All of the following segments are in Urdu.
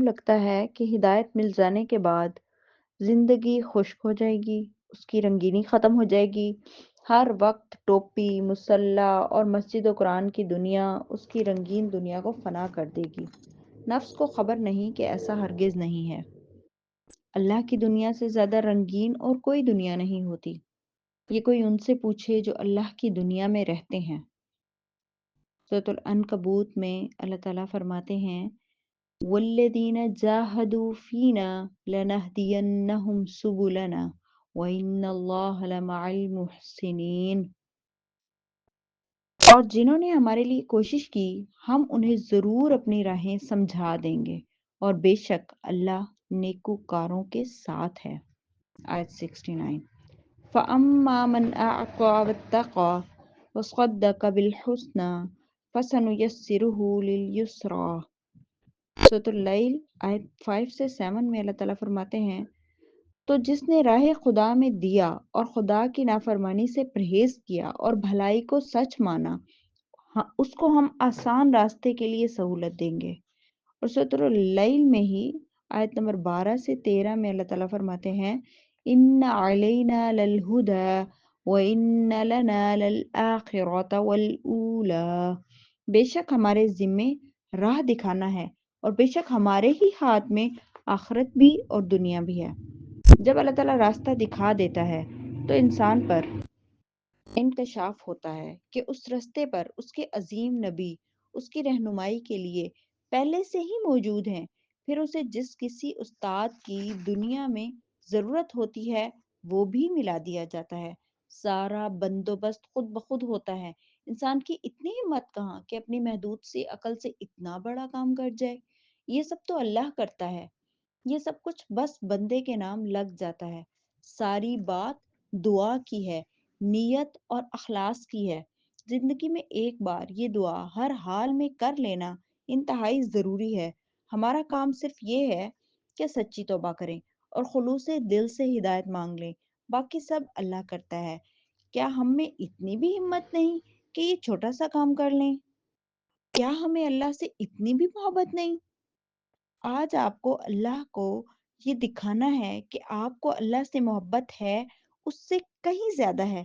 لگتا ہے کہ ہدایت مل جانے کے بعد زندگی خشک ہو جائے گی، اس کی رنگینی ختم ہو جائے گی، ہر وقت ٹوپی، مصلی اور مسجد و قرآن کی دنیا اس کی رنگین دنیا کو فنا کر دے گی۔ نفس کو خبر نہیں کہ ایسا ہرگز نہیں ہے۔ اللہ کی دنیا سے زیادہ رنگین اور کوئی دنیا نہیں ہوتی۔ یہ کوئی ان سے پوچھے جو اللہ کی دنیا میں رہتے ہیں۔ سورۃ العنکبوت میں اللہ تعالیٰ فرماتے ہیں والذین جاہدوا فینا لنہدینہم سبلنا وإن اللہ لمع المحسنین۔ اور جنہوں نے ہمارے لیے کوشش کی ہم انہیں ضرور اپنی راہیں سمجھا دیں گے، اور بے شک اللہ نیکوکاروں کے ساتھ ہے۔ آیت 69۔ فَأَمَّا مَنْ أَعْطَىٰ وَاتَّقَىٰ وَصَدَّقَ بِالْحُسْنَىٰ فَسَنُيَسِّرُهُ لِلْيُسْرَىٰ۔ سورۃ اللیل آیت 5 سے 7 میں اللہ تعالیٰ فرماتے ہیں تو جس نے راہ خدا میں دیا اور خدا کی نافرمانی سے پرہیز کیا اور بھلائی کو سچ مانا، اس کو ہم آسان راستے کے لیے سہولت دیں گے۔ اور سورۃ اللیل میں ہی آیت نمبر 12 سے 13 میں اللہ تعالیٰ فرماتے ہیں ان علینا للہدی وان لنا للآخرۃ والأولی۔ بے شک ہمارے ذمے راہ دکھانا ہے، اور بے شک ہمارے ہی ہاتھ میں آخرت بھی اور دنیا بھی ہے۔ جب اللہ تعالیٰ راستہ دکھا دیتا ہے تو انسان پر انکشاف ہوتا ہے کہ اس راستے پر اس کے عظیم نبی اس کی رہنمائی کے لیے پہلے سے ہی موجود ہیں۔ پھر اسے جس کسی استاد کی دنیا میں ضرورت ہوتی ہے وہ بھی ملا دیا جاتا ہے۔ سارا بندوبست خود بخود ہوتا ہے۔ انسان کی اتنی ہمت کہاں کہ اپنی محدود سی عقل سے اتنا بڑا کام کر جائے۔ یہ سب تو اللہ کرتا ہے۔ یہ سب کچھ بس بندے کے نام لگ جاتا ہے۔ ساری بات دعا کی ہے، نیت اور اخلاص کی ہے۔ زندگی میں ایک بار یہ دعا ہر حال میں کر لینا انتہائی ضروری ہے۔ ہمارا کام صرف یہ ہے کہ سچی توبہ کریں اور خلوص دل سے ہدایت مانگ لیں، باقی سب اللہ کرتا ہے۔ کیا ہم میں اتنی بھی ہمت نہیں کہ یہ چھوٹا سا کام کر لیں؟ کیا ہمیں اللہ سے اتنی بھی محبت نہیں؟ آج آپ کو اللہ کو یہ دکھانا ہے کہ آپ کو اللہ سے محبت ہے، اس سے کہیں زیادہ ہے۔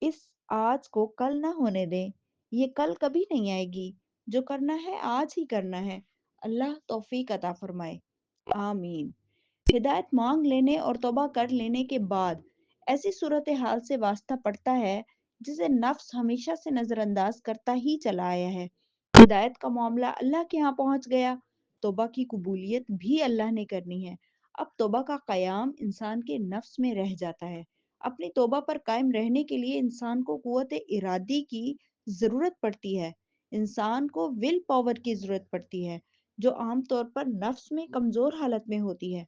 اس آج کو کل نہ ہونے دیں، یہ کل کبھی نہیں آئے گی۔ جو کرنا ہے آج ہی کرنا ہے۔ اللہ توفیق عطا فرمائے، آمین۔ ہدایت مانگ لینے اور توبہ کر لینے کے بعد ایسی صورتحال سے واسطہ پڑتا ہے جسے نفس ہمیشہ سے نظر انداز کرتا ہی چلا آیا ہے۔ ہدایت کا معاملہ اللہ کے ہاں پہنچ گیا، توبہ کی قبولیت بھی اللہ نے کرنی ہے۔ اب توبہ کا قیام انسان کے نفس میں رہ جاتا ہے۔ اپنی توبہ پر قائم رہنے کے لیے انسان کو قوت ارادی کی ضرورت پڑتی ہے۔ انسان کو ول پاور کی ضرورت پڑتی ہے، جو عام طور پر نفس میں کمزور حالت میں ہوتی ہے۔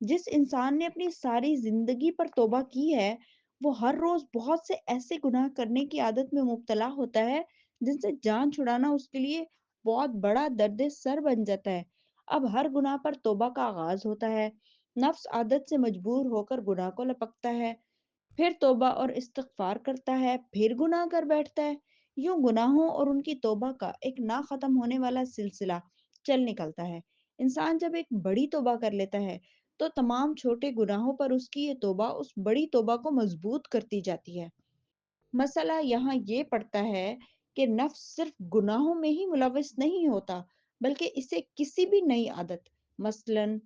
جس انسان نے اپنی ساری زندگی پر توبہ کی ہے وہ ہر روز بہت سے ایسے گناہ کرنے کی عادت میں مبتلا ہوتا ہے جن سے جان چھڑانا اس کے لیے بہت بڑا درد سر بن جاتا ہے۔ اب ہر گناہ پر توبہ کا آغاز ہوتا ہے۔ نفس عادت سے مجبور ہو کر گناہ کو لپکتا ہے، پھر توبہ اور استغفار کرتا ہے، پھر گناہ کر بیٹھتا ہے۔ یوں گناہوں اور ان کی توبہ کا ایک نہ ختم ہونے والا سلسلہ چل نکلتا ہے۔ انسان جب ایک بڑی توبہ کر لیتا ہے تو تمام چھوٹے گناہوں پر اس کی یہ توبہ اس بڑی توبہ کو مضبوط کرتی جاتی ہے۔ مسئلہ یہاں یہ پڑتا ہے کہ نفس صرف گناہوں میں ہی ملوث نہیں ہوتا، بلکہ اسے کسی بھی نئی عادت، مثلاً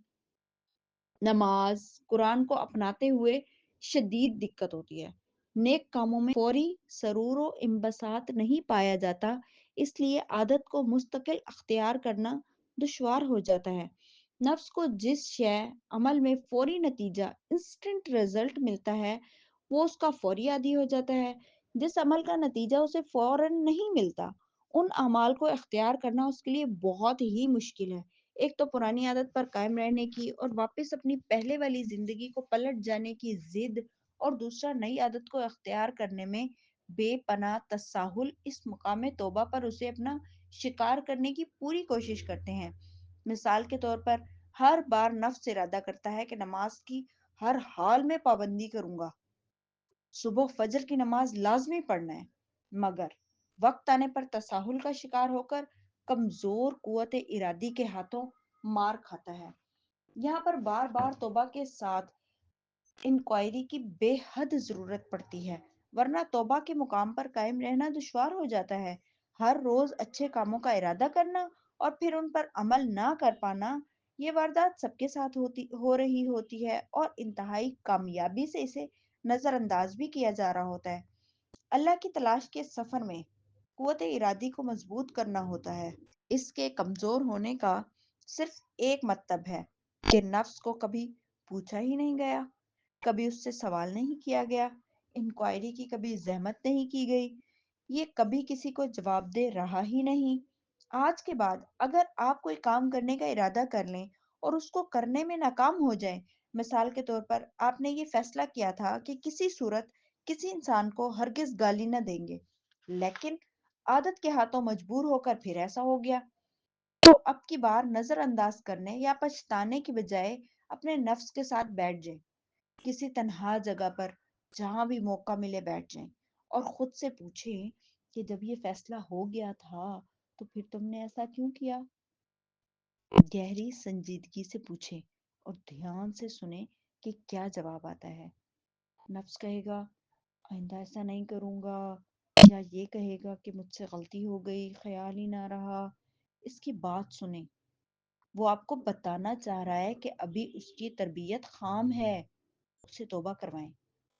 نماز، قرآن کو اپناتے ہوئے شدید دقت ہوتی ہے۔ نیک کاموں میں فوری سرور و انبساط نہیں پایا جاتا، اس لیے عادت کو مستقل اختیار کرنا دشوار ہو جاتا ہے۔ نفس کو جس شے عمل میں فوری نتیجہ انسٹنٹ رزلٹ ملتا ہے وہ اس کا فوری عادی ہو جاتا ہے۔ جس عمل کا نتیجہ اسے فوراً نہیں ملتا ان اعمال کو اختیار کرنا اس کے لیے بہت ہی مشکل ہے۔ ایک تو پرانی عادت پر قائم رہنے کی اور واپس اپنی پہلے والی زندگی کو پلٹ جانے کی ضد، اور دوسرا نئی عادت کو اختیار کرنے میں بے پناہ تساہل اس مقام توبہ پر اسے اپنا شکار کرنے کی پوری کوشش کرتے ہیں۔ مثال کے طور پر ہر بار نفس ارادہ کرتا ہے کہ نماز کی ہر حال میں پابندی کروں گا، صبح فجر کی نماز لازمی پڑھنا ہے، مگر وقت آنے پر تساہل کا شکار ہو کر کمزور قوت ارادی کے ہاتھوں مار کھاتا ہے۔ یہاں پر بار بار توبہ کے ساتھ انکوائری کی بے حد ضرورت پڑتی ہے، ورنہ توبہ کے مقام پر قائم رہنا دشوار ہو جاتا ہے۔ ہر روز اچھے کاموں کا ارادہ کرنا اور پھر ان پر عمل نہ کر پانا، یہ واردات سب کے ساتھ ہو رہی ہوتی ہے، اور انتہائی کامیابی سے اسے نظر انداز بھی کیا جا رہا ہوتا ہے۔ اللہ کی تلاش کے سفر میں قوت ارادی کو مضبوط کرنا ہوتا ہے۔ اس کے کمزور ہونے کا صرف ایک مطلب ہے کہ نفس کو کبھی پوچھا ہی نہیں گیا، کبھی اس سے سوال نہیں کیا گیا، انکوائری کی کبھی زحمت نہیں کی گئی، یہ کبھی کسی کو جواب دے رہا ہی نہیں۔ آج کے بعد اگر آپ کوئی کام کرنے کا ارادہ کر لیں اور اس کو کرنے میں ناکام ہو جائیں، مثال کے طور پر آپ نے یہ فیصلہ کیا تھا کہ کسی صورت کسی انسان کو ہرگز گالی نہ دیں گے، لیکن عادت کے ہاتھوں مجبور ہو کر پھر ایسا ہو گیا، تو اب کی بار نظر انداز کرنے یا پچھتانے کی بجائے اپنے نفس کے ساتھ بیٹھ جائیں، کسی تنہا جگہ پر جہاں بھی موقع ملے بیٹھ جائیں، اور خود سے پوچھیں کہ جب یہ فیصلہ ہو گیا تھا تو پھر تم نے ایسا کیوں کیا؟ گہری سنجیدگی سے پوچھیں اور دھیان سے سنیں کہ کیا جواب آتا ہے۔ نفس کہے گا آئندہ ایسا نہیں کروں گا، یا یہ کہے گا کہ مجھ سے غلطی ہو گئی، خیال ہی نہ رہا۔ اس کی بات سنیں، وہ آپ کو بتانا چاہ رہا ہے کہ ابھی اس کی تربیت خام ہے، اسے توبہ کروائیں،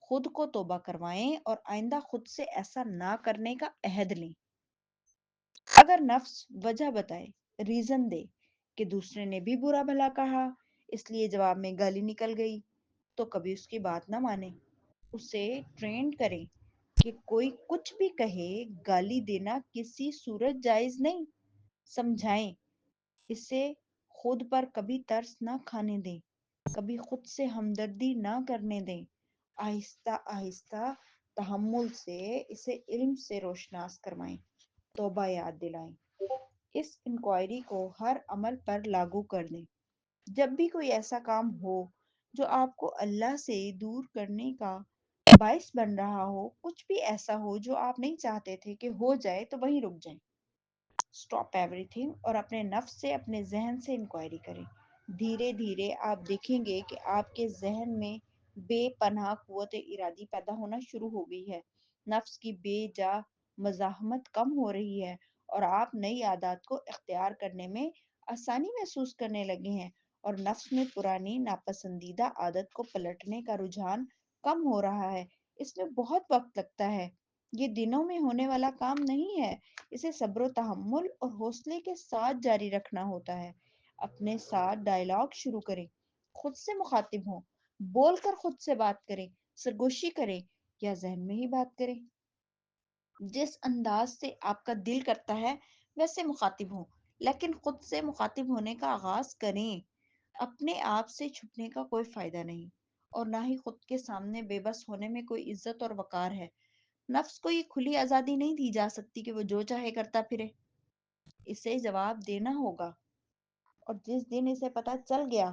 خود کو توبہ کروائیں، اور آئندہ خود سے ایسا نہ کرنے کا عہد لیں۔ اگر نفس وجہ بتائے، ریزن دے کہ دوسرے نے بھی برا بھلا کہا، اس لیے جواب میں گالی نکل گئی، تو کبھی اس کی بات نہ مانیں، اسے ٹرینڈ کریں کہ کوئی کچھ بھی کہے گالی دینا کسی صورت جائز نہیں۔ سمجھائیں اسے خود پر کبھی ترس نہ کھانے دیں، کبھی خود سے ہمدردی نہ کرنے دیں، آہستہ آہستہ تحمل سے اسے علم سے روشناس کروائیں، توبہ یاد دلائیں۔ اس انکوائری کو ہر عمل پر لاگو کر دیں۔ جب بھی کوئی ایسا کام ہو جو آپ کو اللہ سے دور کرنے کا باعث بن رہا ہو، کچھ بھی ایسا ہو جو آپ نہیں چاہتے تھے کہ ہو جائے، تو وہیں رک جائیں۔ اسٹاپ ایوری تھنگ اور اپنے نفس سے، اپنے ذہن سے انکوائری کریں۔ دھیرے دھیرے آپ دیکھیں گے کہ آپ کے ذہن میں بے پناہ قوت ارادی پیدا ہونا شروع ہو گئی ہے، نفس کی بے جا مزاحمت کم ہو رہی ہے، اور آپ نئی عادات کو اختیار کرنے میں آسانی محسوس کرنے لگے ہیں، اور نفس میں پرانی ناپسندیدہ عادت کو پلٹنے کا رجحان کم ہو رہا ہے۔ اس میں بہت وقت لگتا ہے، یہ دنوں میں ہونے والا کام نہیں ہے، اسے صبر و تحمل اور حوصلے کے ساتھ جاری رکھنا ہوتا ہے۔ اپنے ساتھ ڈائلاگ شروع کریں، خود سے مخاطب ہوں، بول کر خود سے بات کریں، سرگوشی کریں یا ذہن میں ہی بات کریں، جس انداز سے آپ کا دل کرتا ہے ویسے مخاطب ہوں، لیکن خود سے مخاطب ہونے کا آغاز کریں۔ اپنے آپ سے چھپنے کا کوئی فائدہ نہیں، اور نہ ہی خود کے سامنے بے بس ہونے میں کوئی عزت اور وقار ہے۔ نفس کو یہ کھلی آزادی نہیں دی جا سکتی کہ وہ جو چاہے کرتا پھرے، اسے جواب دینا ہوگا، اور جس دن اسے پتا چل گیا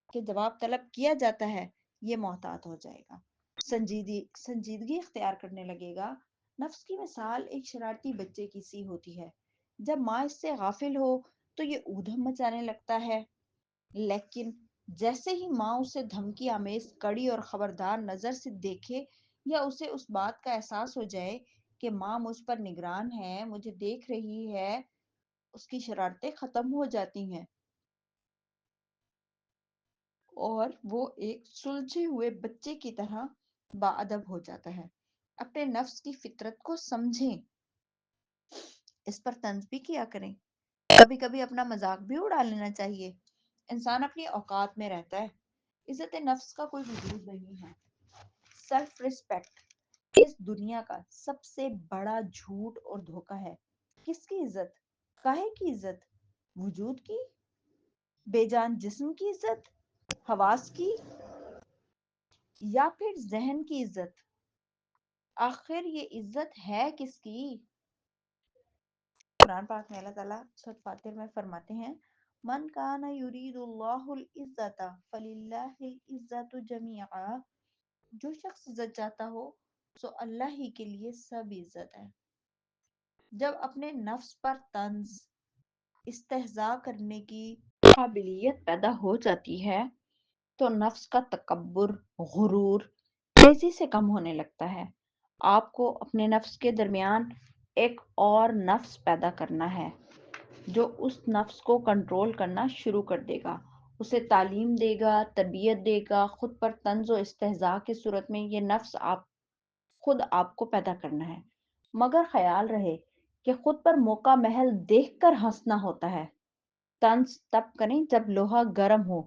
کہ جواب طلب کیا جاتا ہے، یہ محتاط ہو جائے گا، سنجیدگی اختیار کرنے لگے گا۔ نفس کی مثال ایک شرارتی بچے کی سی ہوتی ہے، جب ماں اس سے غافل ہو تو یہ ادھم مچانے لگتا ہے، لیکن جیسے ہی ماں اسے دھمکی آمیز کڑی اور خبردار نظر سے دیکھے، یا اسے اس بات کا احساس ہو جائے کہ ماں مجھ پر نگران ہے، مجھے دیکھ رہی ہے، اس کی شرارتیں ختم ہو جاتی ہیں، اور وہ ایک سلجھے ہوئے بچے کی طرح باادب ہو جاتا ہے۔ اپنے نفس کی فطرت کو سمجھیں، اس پر طنز بھی کیا کریں، کبھی کبھی اپنا مذاق بھی اڑا لینا چاہیے۔ انسان اپنی اوقات میں رہتا ہے، عزت نفس کا کوئی وجود نہیں ہے۔ سیلف ریسپیکٹ اس دنیا کا سب سے بڑا جھوٹ اور دھوکہ ہے۔ کس کی عزت؟ کاہے کی عزت؟ وجود کی؟ بے جان جسم کی عزت؟ حواس کی؟ یا پھر ذہن کی عزت؟ آخر یہ عزت ہے کس کی؟ قرآن پاک میں اللہ تعالیٰ سورۃ فاتر میں فرماتے ہیں من کان یرید اللہ العزت فللہ العزت جمیعا، جو شخص عزت چاہتا ہو سو اللہ ہی کے لیے سب عزت ہے۔ جب اپنے نفس پر طنز، استہزاء کرنے کی قابلیت پیدا ہو جاتی ہے تو نفس کا تکبر، غرور تیزی سے کم ہونے لگتا ہے۔ آپ کو اپنے نفس کے درمیان ایک اور نفس پیدا کرنا ہے جو اس نفس کو کنٹرول کرنا شروع کر دے گا، اسے تعلیم دے گا، تربیت دے گا۔ خود پر طنز و استہزاء کی صورت میں یہ نفس خود آپ کو پیدا کرنا ہے، مگر خیال رہے کہ خود پر موقع محل دیکھ کر ہنسنا ہوتا ہے۔ طنز تب کریں جب لوہا گرم ہو۔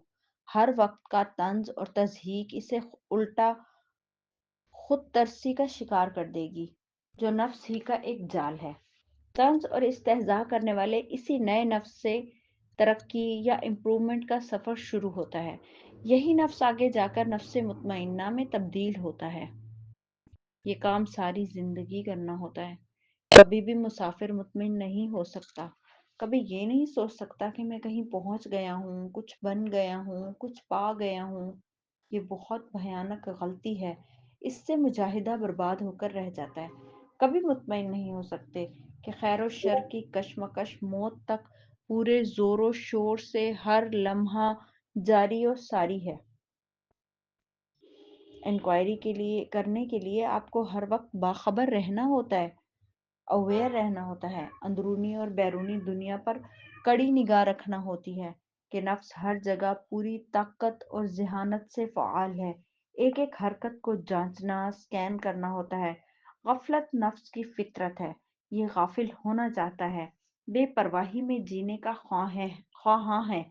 ہر وقت کا طنز اور تضحیک اسے الٹا خود ترسی کا شکار کر دے گی، جو نفس ہی کا ایک جال ہے۔ طنز اور استہزاء کرنے والے اسی نئے نفس سے ترقی یا امپرومنٹ کا سفر شروع ہوتا ہے۔ یہی نفس آگے جا کر نفس مطمئنہ میں تبدیل ہوتا ہے۔ یہ کام ساری زندگی کرنا ہوتا ہے۔ کبھی بھی مسافر مطمئن نہیں ہو سکتا، کبھی یہ نہیں سوچ سکتا کہ میں کہیں پہنچ گیا ہوں، کچھ بن گیا ہوں، کچھ پا گیا ہوں۔ یہ بہت بھیانک غلطی ہے، اس سے مجاہدہ برباد ہو کر رہ جاتا ہے۔ کبھی مطمئن نہیں ہو سکتے کہ خیر و شر کی کشمکش موت تک پورے زور و شور سے ہر لمحہ جاری و ساری ہے۔ انکوائری کرنے کے لیے آپ کو ہر وقت باخبر رہنا ہوتا ہے، اویئر رہنا ہوتا ہے۔ اندرونی اور بیرونی دنیا پر کڑی نگاہ رکھنا ہوتی ہے کہ نفس ہر جگہ پوری طاقت اور ذہانت سے فعال ہے۔ ایک ایک حرکت کو جانچنا، سکین کرنا ہوتا ہے۔ غفلت نفس کی فطرت ہے، یہ غافل ہونا چاہتا ہے، بے پرواہی میں جینے کا خواہاں ہے۔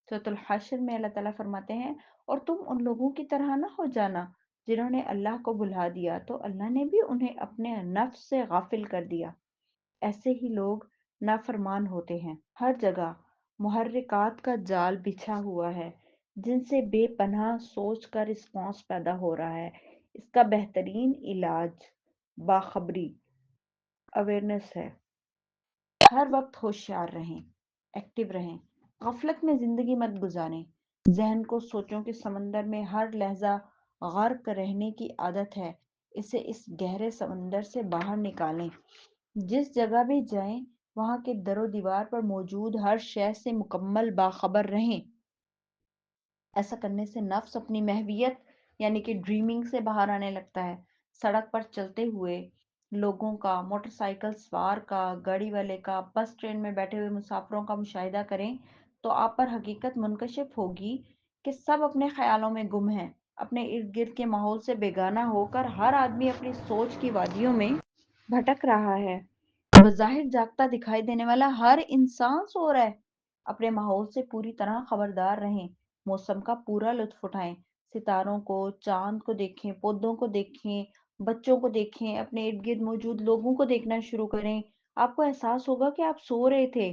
سورۃ الحشر میں اللہ تعالیٰ فرماتے ہیں، اور تم ان لوگوں کی طرح نہ ہو جانا جنہوں نے اللہ کو بھلا دیا تو اللہ نے بھی انہیں اپنے نفس سے غافل کر دیا۔ ایسے ہی لوگ نافرمان ہوتے ہیں۔ ہر جگہ محرکات کا جال بچھا ہوا ہے جن سے بے پناہ سوچ کا رسپانس پیدا ہو رہا ہے۔ اس کا بہترین علاج باخبری، اویئرنس ہے۔ ہر وقت ہوشیار رہیں، ایکٹیو رہیں، غفلت میں زندگی مت گزاریں۔ ذہن کو سوچوں کے سمندر میں ہر لحظہ غرق رہنے کی عادت ہے، اسے اس گہرے سمندر سے باہر نکالیں۔ جس جگہ بھی جائیں وہاں کے در و دیوار پر موجود ہر شے سے مکمل باخبر رہیں۔ ایسا کرنے سے نفس اپنی محویت یعنی کہ ڈریمنگ سے باہر آنے لگتا ہے۔ سڑک پر چلتے ہوئے لوگوں کا، موٹر سائیکل سوار کا، گاڑی والے کا، بس ٹرین میں بیٹھے ہوئے مسافروں کا مشاہدہ کریں تو آپ پر حقیقت منکشف ہوگی کہ سب اپنے خیالوں میں گم ہیں۔ اپنے ارد گرد کے ماحول سے بیگانہ ہو کر ہر آدمی اپنی سوچ کی وادیوں میں بھٹک رہا ہے۔ بظاہر جاگتا دکھائی دینے والا ہر انسان سو رہا ہے۔ اپنے ماحول سے پوری طرح خبردار رہیں، موسم کا پورا لطف اٹھائیں، ستاروں کو، چاند کو دیکھیں، پودوں کو دیکھیں، بچوں کو دیکھیں، اپنے ارد گرد موجود لوگوں کو دیکھنا شروع کریں۔ آپ کو احساس ہوگا کہ آپ سو رہے تھے،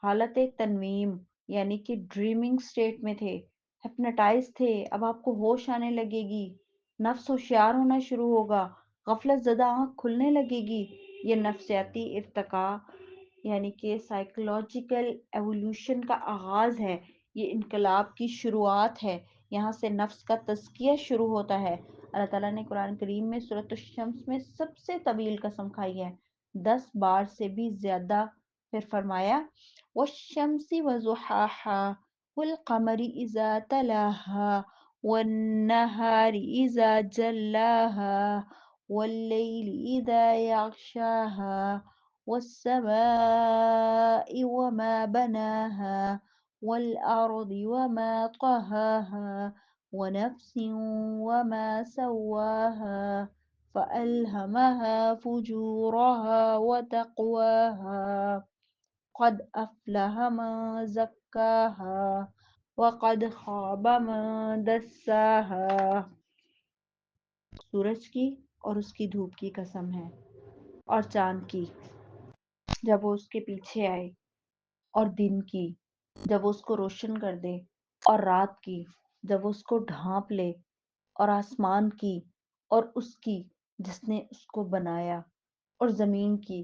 حالت تنویم یعنی کہ ڈریمنگ سٹیٹ میں تھے، ہپناٹائز تھے۔ اب آپ کو ہوش آنے لگے گی، نفس ہوشیار ہونا شروع ہوگا، غفلت زدہ آنکھ کھلنے لگے گی۔ یہ نفسیاتی ارتقاء یعنی کہ سائیکولوجیکل ایوولوشن کا آغاز ہے، یہ انقلاب کی شروعات ہے۔ یہاں سے نفس کا تزکیہ شروع ہوتا ہے۔ اللہ تعالیٰ نے قرآن کریم میں سورۃ الشمس میں سب سے طویل قسم کھائی ہے، 10 بار سے بھی زیادہ، پھر فرمایا والشمس وضحاها والقمر اذا تلاها والنهار اذا جلاها والليل اذا يغشاها والسماء وما بناها والأرض وما طهاها ونفس وما سواها فألهمها فجورها وتقواها قد أفلح من زكاها وقد خاب من دساها۔ سورج کی اور اس کی دھوپ کی قسم ہے، اور چاند کی جب وہ اس کے پیچھے آئے، اور دن کی جب وہ اس کو روشن کر دے، اور رات کی جب وہ اس کو ڈھانپ لے، اور آسمان کی اور اس کی جس نے اس کو بنایا، اور زمین کی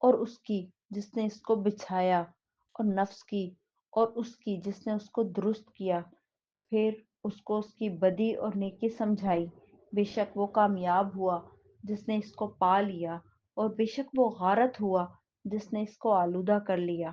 اور اس کی جس نے اس کو بچھایا، اور نفس کی اور اس کی جس نے اس کو درست کیا، پھر اس کو اس کی بدی اور نیکی سمجھائی۔ بے شک وہ کامیاب ہوا جس نے اس کو پا لیا، اور بے شک وہ غارت ہوا جس نے اس کو آلودہ کر لیا۔